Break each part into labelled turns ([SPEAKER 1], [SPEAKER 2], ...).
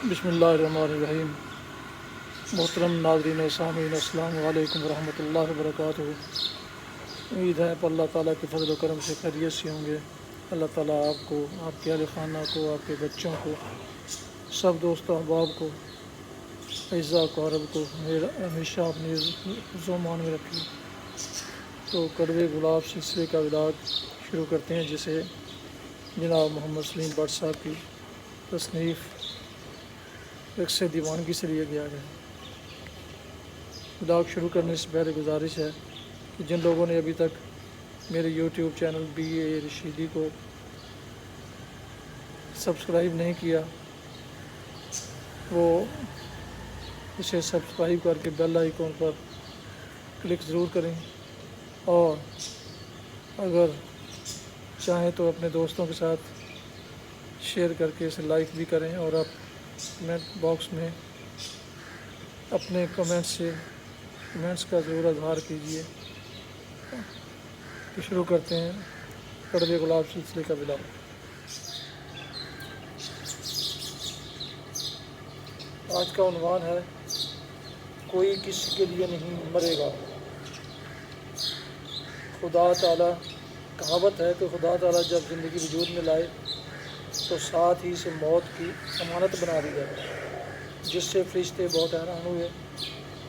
[SPEAKER 1] بسم اللہ الرحمن الرحیم۔ محترم ناظرین و سامعین، السلام علیکم ورحمۃ اللہ وبرکاتہ۔ امید ہے پر اللہ تعالیٰ کے فضل و کرم سے خیریت سے ہوں گے۔ اللہ تعالیٰ آپ کو، آپ کے اہل خانہ کو، آپ کے بچوں کو، سب دوست احباب کو، اعزاء کو، عرب کو ہمیشہ اپنی زمان میں رکھے۔ تو کڑوے گلاب سلسلے کا ولاگ شروع کرتے ہیں، جسے جناب محمد سلیم بٹ صاحب کی تصنیف رقص دیوانگی سے لیا گیا ہے۔ ولاگ شروع کرنے سے پہلے گزارش ہے کہ جن لوگوں نے ابھی تک میرے یوٹیوب چینل BA رشیدی کو سبسکرائب نہیں کیا، وہ اسے سبسکرائب کر کے بیل آئیکن پر کلک ضرور کریں، اور اگر چاہیں تو اپنے دوستوں کے ساتھ شیئر کر کے اسے لائک بھی کریں، اور آپ کمنٹ باکس میں اپنے کمنٹس کا ضرور اظہار کیجیے۔ تو شروع کرتے ہیں کڑوے گلاب سلسلے کا ولاگ۔ آج کا عنوان ہے کوئی کسی کے لیے نہیں مرے گا۔ خدا تعالیٰ، کہاوت ہے کہ خدا تعالیٰ جب زندگی وجود میں لائے تو ساتھ ہی سے موت کی امانت بنا دی جائے، جس سے فرشتے بہت حیران ہوئے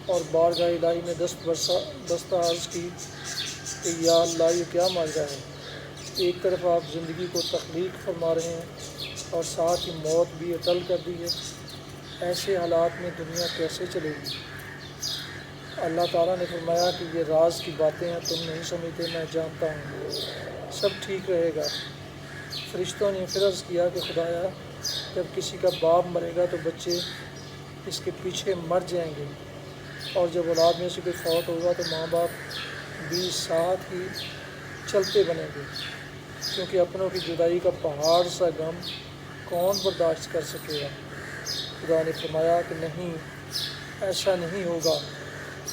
[SPEAKER 1] اور بارگاہ الہی میں دست عرض کی کہ یا اللہ، یہ کیا معجزہ ہے؟ ایک طرف آپ زندگی کو تخلیق فرما رہے ہیں اور ساتھ ہی موت بھی اٹل کر دی ہے، ایسے حالات میں دنیا کیسے چلے گی؟ اللہ تعالیٰ نے فرمایا کہ یہ راز کی باتیں ہیں، تم نہیں سمجھتے، میں جانتا ہوں، سب ٹھیک رہے گا۔ فرشتوں نے پھر عرض کیا کہ خدایا، جب کسی کا باپ مرے گا تو بچے اس کے پیچھے مر جائیں گے، اور جب اولاد میں سے کوئی فوت ہوگا تو ماں باپ بھی ساتھ ہی چلتے بنیں گے، کیونکہ اپنوں کی جدائی کا پہاڑ سا غم کون برداشت کر سکے گا؟ خدا نے فرمایا کہ نہیں، ایسا نہیں ہوگا۔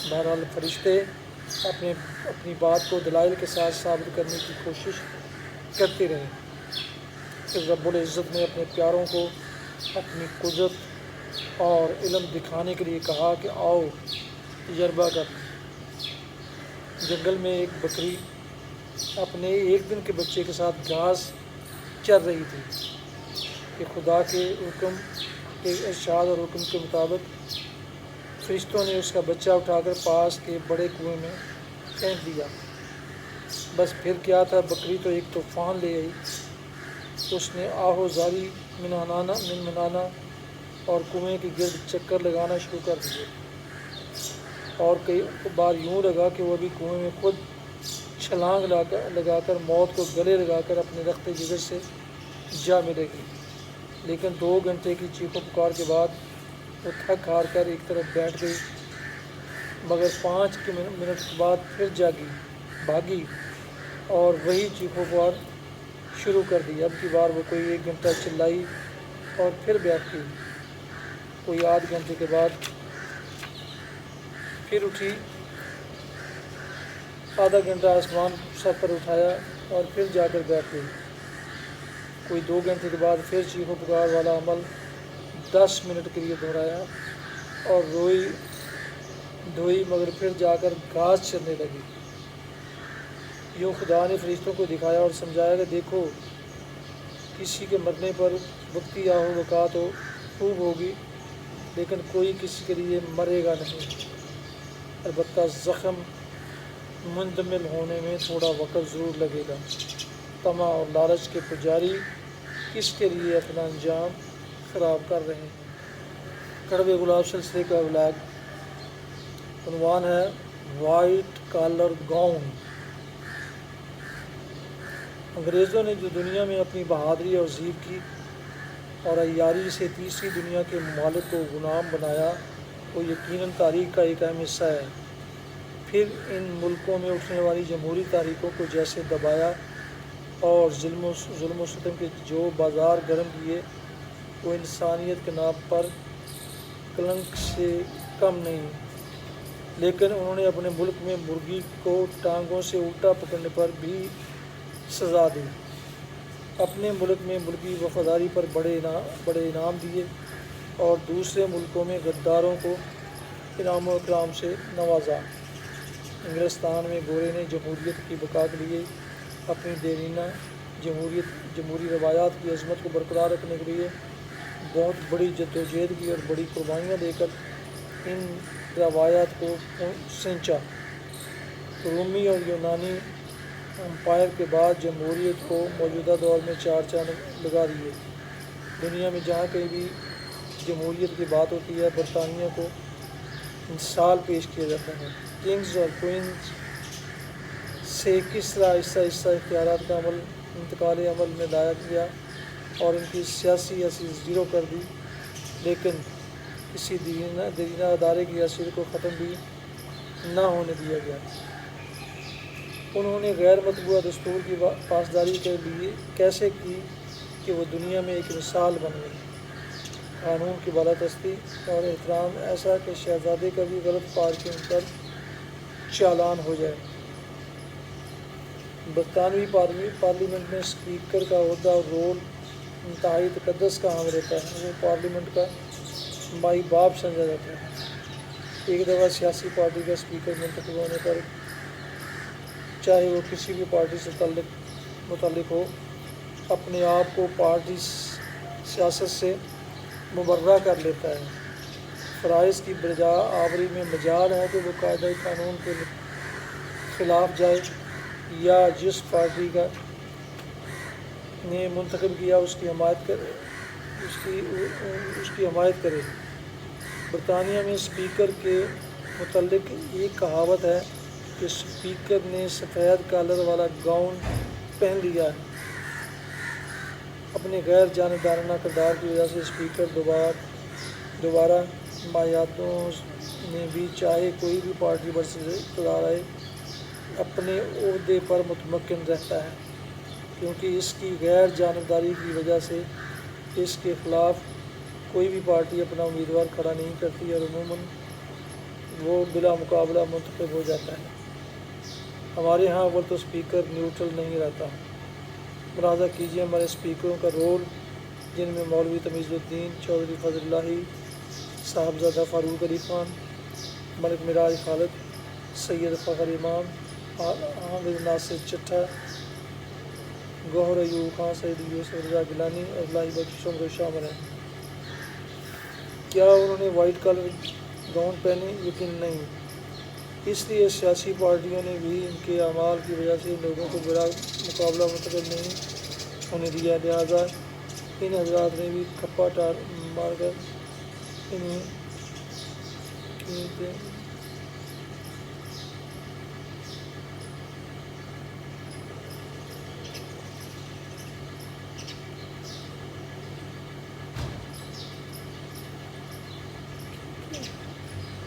[SPEAKER 1] بہرحال فرشتے اپنی بات کو دلائل کے ساتھ ثابت کرنے کی کوشش کرتے رہے۔ پھر رب العزت نے اپنے پیاروں کو اپنی قدرت اور علم دکھانے کے لیے کہا کہ آؤ تجربہ کر۔ جنگل میں ایک بکری اپنے ایک دن کے بچے کے ساتھ گھاس چر رہی تھی کہ خدا کے حکم کے ارشاد اور حکم کے مطابق فرشتوں نے اس کا بچہ اٹھا کر پاس کے بڑے کنویں میں پھینک دیا۔ بس پھر کیا تھا، بکری تو ایک طوفان لے آئی۔ اس نے آہو زاری منانا اور کنویں کے گرد چکر لگانا شروع کر دیے، اور کئی بار یوں لگا کہ وہ بھی کنویں میں خود چھلانگ لگا کر موت کو گلے لگا کر اپنے رخت جگر سے جا ملے گی۔ لیکن 2 گھنٹے کی چیخ و پکار کے بعد وہ تھک ہار کر ایک طرف بیٹھ گئی، مگر 5 منٹ بعد پھر بھاگی اور وہی چیخ و پکار شروع کر دی۔ اب کی بار وہ کوئی 1 گھنٹہ چلائی اور پھر بیٹھ گئی۔ کوئی آدھ گھنٹے کے بعد پھر اٹھی، آدھا گھنٹہ آسمان سر پر اٹھایا اور پھر جا کر بیٹھ گئی۔ کوئی 2 گھنٹے کے بعد پھر چیخ و پکار والا عمل 10 منٹ کے لیے دہرایا اور روئی دھوئی، مگر پھر جا کر گھاس چرنے لگی۔ یوں خدا نے فرشتوں کو دکھایا اور سمجھایا کہ دیکھو، کسی کے مرنے پر وقتی آہو وقات خوب ہوگی، لیکن کوئی کسی کے لیے مرے گا نہیں، البتہ زخم مندمل ہونے میں تھوڑا وقت ضرور لگے گا۔ طمع اور لالچ کے پجاری کس کے لیے اپنا انجام خراب کر رہے ہیں۔ کڑوے گلاب سلسلے کا ولاگ عنوان ہے وائٹ کالر گاؤن۔ انگریزوں نے جو دنیا میں اپنی بہادری اور زیب کی اور عیاری سے تیسری دنیا کے ممالک کو غلام بنایا، وہ یقیناً تاریخ کا ایک اہم حصہ ہے۔ پھر ان ملکوں میں اٹھنے والی جمہوری تحریکوں کو جیسے دبایا اور ظلم و ستم کے جو بازار گرم کیے، وہ انسانیت کے نام پر کلنک سے کم نہیں۔ لیکن انہوں نے اپنے ملک میں مرغی کو ٹانگوں سے الٹا پکڑنے پر بھی سزا دی، اپنے ملک میں ملکی وفاداری پر بڑے انعام دیے، اور دوسرے ملکوں میں غداروں کو انعام و اکرام سے نوازا۔ انگلستان میں گورے نے جمہوریت کی بقا کے لیے اپنی دیرینہ جمہوری روایات کی عظمت کو برقرار رکھنے کے لیے بہت بڑی جدوجہد کی اور بڑی قربانیاں دے کر ان روایات کو سینچا۔ رومی اور یونانی امپائر کے بعد جمہوریت کو موجودہ دور میں چار چاند لگا دیے۔ دنیا میں جہاں کہیں بھی جمہوریت کی بات ہوتی ہے برطانیہ کو مثال پیش کیا جاتا ہے۔ کنگز اور کوئنز سے کس طرح آہستہ آہستہ اختیارات کا انتقال عمل میں لایا گیا اور ان کی سیاسی حیثیت زیرو کر دی، لیکن کسی دیرینہ ادارے کی حیثیت کو ختم بھی نہ ہونے دیا گیا۔ انہوں نے غیر مطبوعہ دستور کی پاسداری کے لیے کیسے کی کہ وہ دنیا میں ایک مثال بن گئی۔ قانون کی بالادستی اور احترام ایسا کہ شہزادے کا بھی غلط پارکنگ پر چالان ہو جائے۔ برطانوی پارلیمنٹ میں اسپیکر کا عہدہ اور رول انتہائی تقدس کا حامل ہوتا ہے۔ وہ پارلیمنٹ کا مائی باپ سمجھا جاتا ہے۔ ایک دفعہ سیاسی پارٹی کا اسپیکر منتخب ہونے پر چاہے وہ کسی بھی پارٹی سے متعلق ہو، اپنے آپ کو پارٹی سیاست سے مبرہ کر لیتا ہے۔ فرائض کی بجا آوری میں مجال ہے کہ وہ قاعدہ قانون کے خلاف جائے یا جس پارٹی نے منتخب کیا اس کی حمایت کرے۔ برطانیہ میں اسپیکر کے متعلق ایک کہاوت ہے کہ اسپیکر نے سفید کالر والا گاؤن پہن لیا ہے۔ اپنے غیر جانبدارانہ کردار کی وجہ سے اسپیکر دوبارہ مایاتوں میں بھی چاہے کوئی بھی پارٹی برسر اقتدار آئے اپنے عہدے پر متمکن رہتا ہے، کیونکہ اس کی غیر جانبداری کی وجہ سے اس کے خلاف کوئی بھی پارٹی اپنا امیدوار کھڑا نہیں کرتی اور عموماً وہ بلا مقابلہ منتخب ہو جاتا ہے۔ ہمارے ہاں اول تو اسپیکر نیوٹرل نہیں رہتا۔ ملاحظہ کیجیے ہمارے اسپیکروں کا رول، جن میں مولوی تمیز الدین چودھری فضل اللہ، صاحبزادہ فاروق علی خان، ملک معراج خالد، سید فخر امام، حامد ناصر چٹھا، گوہر ایوب خان، سید یوسف رضا گیلانی اور الہی بخش عمر شامل ہیں۔ کیا انہوں نے وائٹ کالر گاؤن پہنے؟ یقیناً نہیں۔ اس لیے سیاسی پارٹیوں نے بھی ان کے اعمال کی وجہ سے لوگوں کو بلا مقابلہ منتخب نہیں ہونے دیا، لہٰذا ان حضرات نے بھی کھپا مار کر انہیں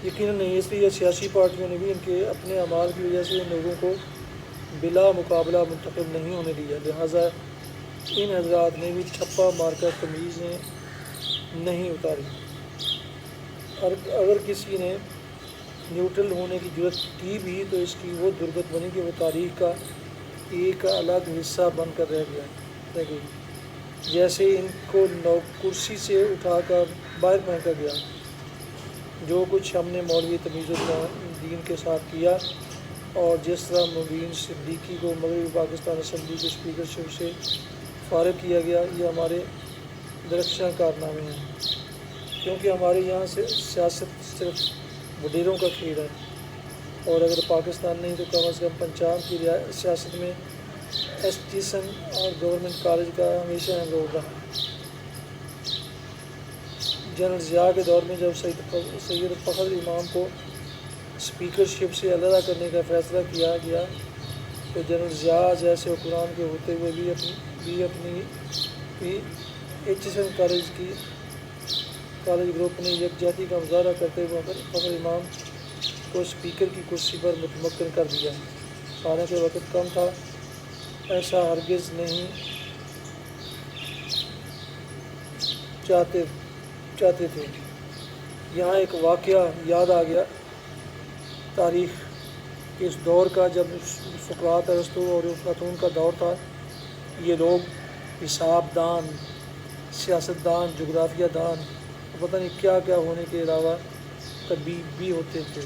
[SPEAKER 1] یقیناً نہیں، اس لیے سیاسی پارٹیوں نے بھی ان کے اپنے اعمال کی وجہ سے ان لوگوں کو بلا مقابلہ منتخب نہیں ہونے دیا، لہٰذا ان حضرات نے بھی ٹھپا مار کر تمیزیں نہیں اتاری۔ اگر کسی نے نیوٹرل ہونے کی جرت کی بھی تو اس کی وہ درگت بنی کہ وہ تاریخ کا ایک الگ حصہ بن کر رہ گئی، جیسے ان کو کرسی سے اٹھا کر باہر پھینکا گیا۔ جو کچھ ہم نے مولوی تمیز الدین کے ساتھ کیا اور جس طرح مبین صدیقی کو مغربی پاکستان اسمبلی کے اسپیکرشپ سے فارغ کیا گیا، یہ ہمارے درخشاں کارنامے ہیں، کیونکہ ہمارے یہاں سے سیاست صرف وڈیروں کا کھیل ہے، اور اگر پاکستان نہیں تو کم از کم پنجاب کی سیاست میں ایسٹیسن اور گورنمنٹ کالج کا ہمیشہ اہم رول رہا۔ جنرل ضیاء کے دور میں جب سید فخر امام کو اسپیکرشپ سے علیحدہ کرنے کا فیصلہ کیا گیا تو جنرل ضیاء جیسے حکمران کے ہوتے ہوئے بھی اپنی ایچیسن کالج گروپ نے یکجہتی کا مظاہرہ کرتے ہوئے فخر امام کو اسپیکر کی کرسی پر متمکن کر دیا۔ حالانکہ وقت کم تھا، ایسا ہرگز نہیں چاہتے تھے۔ یہاں ایک واقعہ یاد آ گیا تاریخ کے اس دور کا، جب سقراط، ارسطو اور افلاطون کا دور تھا۔ یہ لوگ حساب دان، سیاست دان، جغرافیہ دان، پتہ نہیں کیا کیا ہونے کے علاوہ طبیب بھی ہوتے تھے۔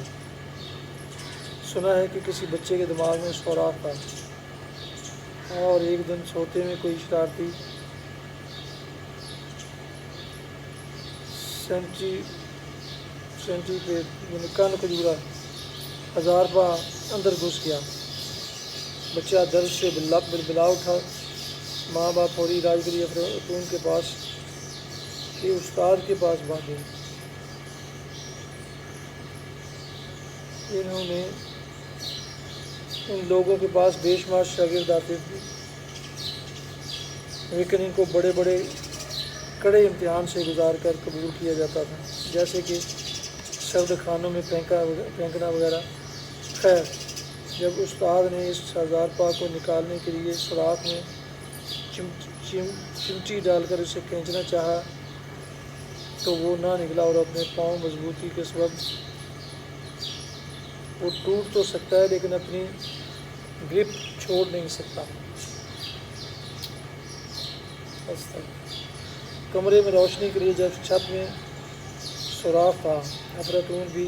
[SPEAKER 1] سنا ہے کہ کسی بچے کے دماغ میں سوراخ تھا اور ایک دن سوتے میں کوئی شرارتی سینٹی پیڈ یعنی کن کھجورا 1000 پا اندر گھس گیا۔ بچہ درد سے بلا اٹھا۔ ماں باپ فوری علاج کے لیے خاتون کے پاس کے استاد کے پاس بھاگے۔ ان لوگوں کے پاس بے شمار شاگرد آتے تھے، لیکن ان کو بڑے بڑے کڑے امتحان سے گزار کر قبول کیا جاتا تھا، جیسے کہ سرد خانوں میں پھینکنا وغیرہ۔ خیر، جب استاد نے اس 1000 پا کو نکالنے کے لیے سوراخ میں چمٹی ڈال کر اسے کھینچنا چاہا تو وہ نہ نکلا، اور اپنے پاؤں مضبوطی کے سبب وہ ٹوٹ تو سکتا ہے لیکن اپنی گرپ چھوڑ نہیں سکتا۔ کمرے میں روشنی کے لیے جب چھت میں سوراخ تھا، افلاطون بھی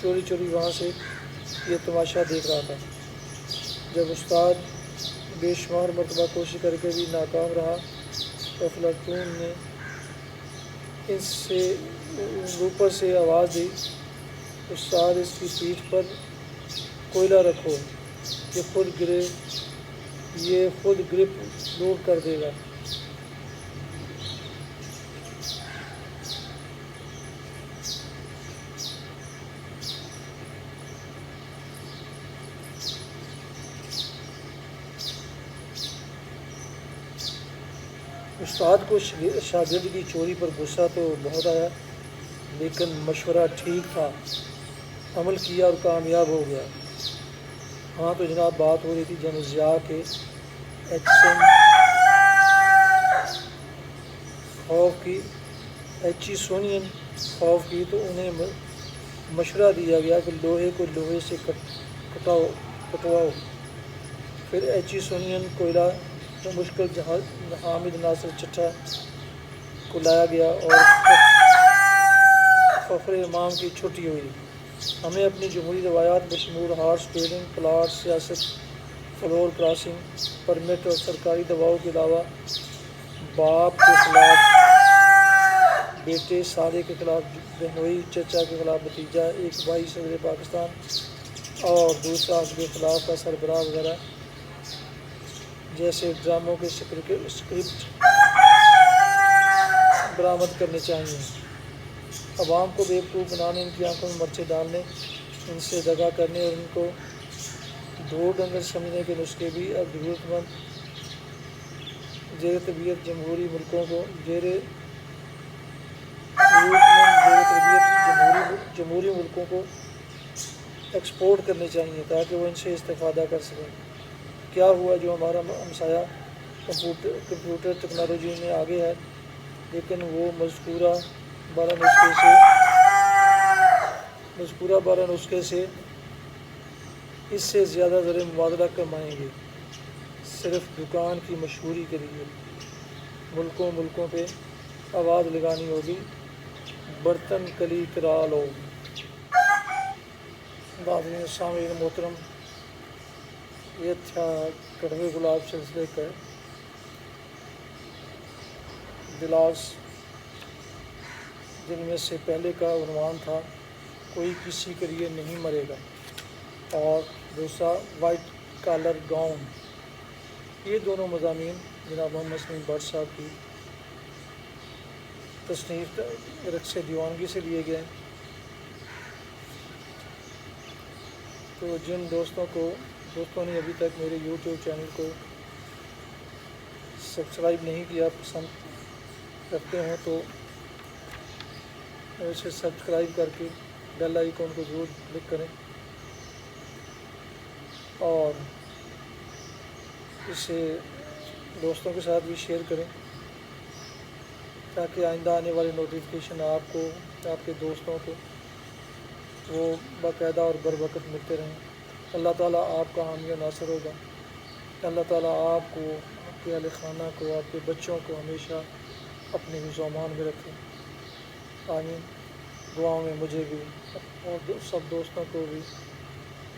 [SPEAKER 1] چوری چوری وہاں سے یہ تماشا دیکھ رہا تھا۔ جب استاد بے شمار مرتبہ کوشش کر کے بھی ناکام رہا تو افلاطون نے اوپر سے آواز دی، استاد اس کی پیٹھ پر کوئلہ رکھو، یہ خود گرپ دور کر دے گا۔ استاد کو شاگرد کی چوری پر غصہ تو بہت آیا، لیکن مشورہ ٹھیک تھا، عمل کیا اور کامیاب ہو گیا۔ ہاں تو جناب، بات ہو رہی تھی جنرل ضیاء کے ایچسونین خوف کی، تو انہیں مشورہ دیا گیا کہ لوہے کو لوہے سے کٹواؤ۔ پھر ایچسونین کوئلہ مشکل حامد ناصر چٹھا کو لایا گیا اور فخر امام کی چھٹی ہوئی۔ ہمیں اپنی جمہوری روایات بشمول ہارس ٹریڈنگ، پلاٹ سیاست، فلور کراسنگ پرمٹ اور سرکاری دباؤ کے علاوہ باپ کے خلاف بیٹے، سالے کے خلاف بہنوئی، چچا کے خلاف بھتیجا، ایک بھائی صدر پاکستان اور دوسرا اس کے خلاف کا سربراہ وغیرہ جیسے ڈراموں کے اسکرپٹ برآمد کرنے چاہیے۔ عوام کو بیوقوف بنانے، ان کی آنکھوں میں مرچیں ڈالنے، ان سے دغا کرنے اور ان کو ڈھور ڈنگر سمجھنے کے نسخے بھی اب ضرورت مند زیر طبیعت جمہوری ملکوں کو ایکسپورٹ کرنے چاہیے تاکہ وہ ان سے استفادہ کر سکیں۔ کیا ہوا جو ہمارا ہمسایہ کمپیوٹر ٹیکنالوجی میں آگے ہے، لیکن وہ مذکورہ 12 نسخے سے اس سے زیادہ زر مبادلہ کمائیں گے، صرف دکان کی مشہوری کے لیے۔ ملکوں پہ آواز لگانی ہوگی، برتن کلی کرا لو۔ ناظرین سامعین محترم، یہ تھا کڑوے گلاب سلسلے کا جن میں سے پہلے کا عنوان تھا کوئی کسی کے لیے نہیں مرے گا، اور دوسرا وائٹ کالر گاؤن۔ یہ دونوں مضامین جناب محمد سلیم بٹ صاحب کی تصنیف رقص دیوانگی سے لیے گئے۔ تو جن دوستوں نے ابھی تک میرے یوٹیوب چینل کو سبسکرائب نہیں کیا، پسند کرتے ہوں تو اسے سبسکرائب کر کے بیل آئیکن کو ضرور کلک کریں اور اسے دوستوں کے ساتھ بھی شیئر کریں تاکہ آئندہ آنے والے نوٹیفیکیشن آپ کو، آپ کے دوستوں کو وہ باقاعدہ اور بروقت ملتے رہیں۔ اللہ تعالیٰ آپ کا حامی و ناصر ہوگا۔ اللہ تعالیٰ آپ کو، آپ کے اہل خانہ کو، آپ کے بچوں کو ہمیشہ اپنے حفظ و امان میں رکھیں۔ آمین۔ دعاؤں میں مجھے بھی اور سب دوستوں کو بھی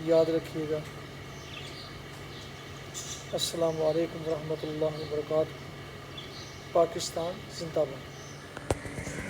[SPEAKER 1] یاد رکھیے گا۔ السلام علیکم ورحمۃ اللہ وبرکاتہ۔ پاکستان زندہ باد۔